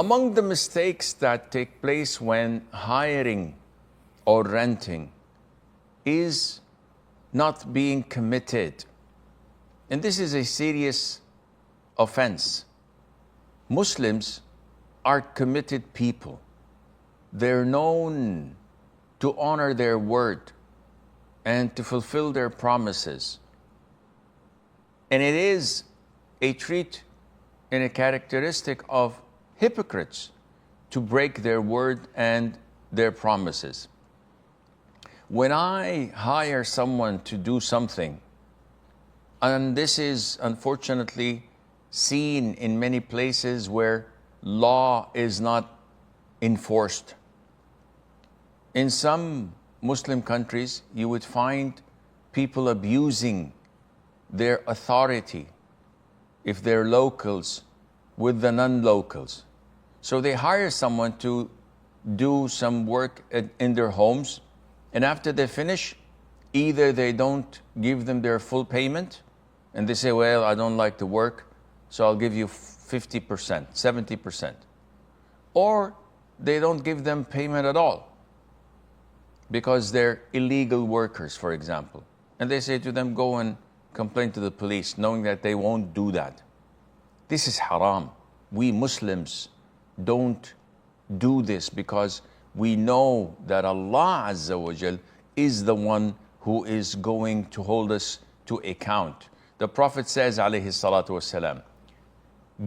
Among the mistakes that take place when hiring or renting is not being committed. And this is a serious offense. Muslims are committed people. They're known to honor their word and to fulfill their promises. And it is a trait and a characteristic of hypocrites to break their word and their promises. When I hire someone to do something, and this is unfortunately seen in many places where law is not enforced. In some Muslim countries, you would find people abusing their authority, if they're locals, with the non-locals. So they hire someone to do some work in their homes, and after they finish, either they don't give them their full payment, and they say, well, I don't like the work, so I'll give you 50%, 70%. Or they don't give them payment at all because they're illegal workers, for example. And they say to them, go and complain to the police, knowing that they won't do that. This is haram. We Muslims don't do this because we know that Allah Azza wa Jal is the one who is going to hold us to account. The Prophet says, alayhi salatu wasalam,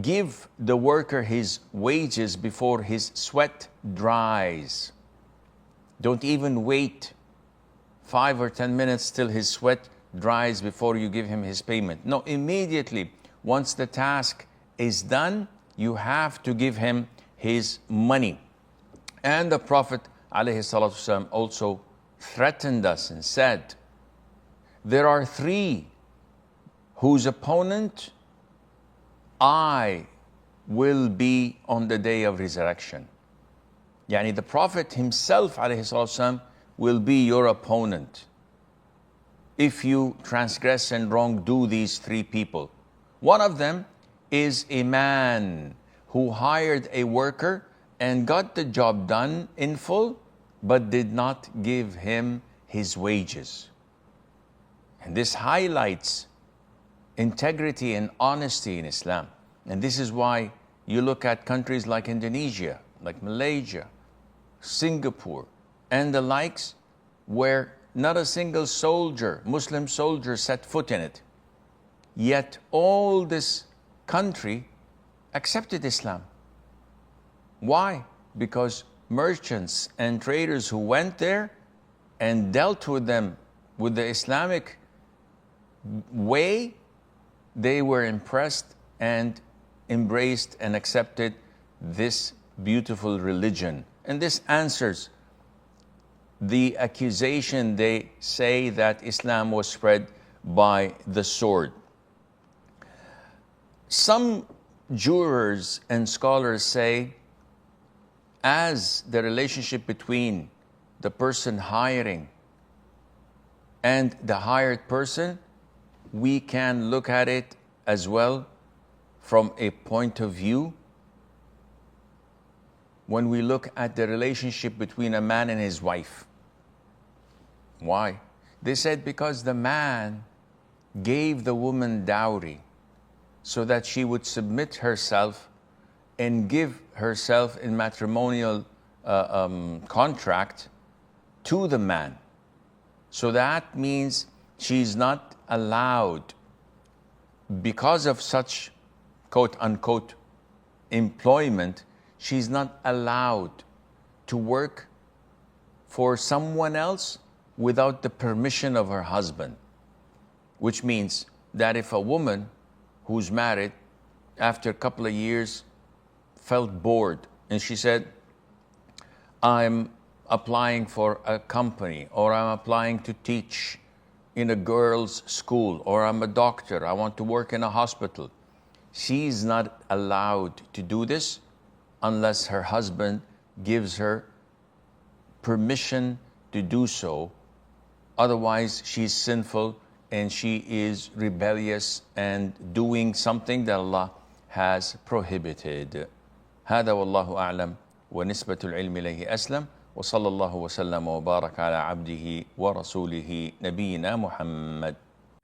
give the worker his wages before his sweat dries. Don't even wait 5 or 10 minutes till his sweat dries before you give him his payment. No, immediately, once the task is done, you have to give him his money. And the Prophet ﷺ also threatened us and said, there are 3 whose opponent I will be on the day of resurrection. Yani the Prophet himself ﷺ will be your opponent if you transgress and wrongdo these 3 people. One of them is a man who hired a worker and got the job done in full, but did not give him his wages. And this highlights integrity and honesty in Islam. And this is why you look at countries like Indonesia, like Malaysia, Singapore, and the likes, where not a single soldier, Muslim soldier, set foot in it. Yet all this country accepted Islam. Why? Because merchants and traders who went there and dealt with them with the Islamic way, they were impressed and embraced and accepted this beautiful religion. And this answers the accusation they say that Islam was spread by the sword. Some jurors and scholars say, as the relationship between the person hiring and the hired person, we can look at it as well from a point of view when we look at the relationship between a man and his wife. Why? They said because the man gave the woman dowry so that she would submit herself and give herself in matrimonial contract to the man. So that means she's not allowed, because of such quote unquote employment, she's not allowed to work for someone else without the permission of her husband. Which means that if a woman who's married, after a couple of years, felt bored and she said, I'm applying for a company, or I'm applying to teach in a girls' school, or I'm a doctor, I want to work in a hospital. She's not allowed to do this unless her husband gives her permission to do so. Otherwise, she's sinful and she is rebellious and doing something that Allah has prohibited. هذا والله أعلم، ونسبة العلم إليه أسلم، وصلى الله وسلم وبارك على عبده ورسوله نبينا محمد.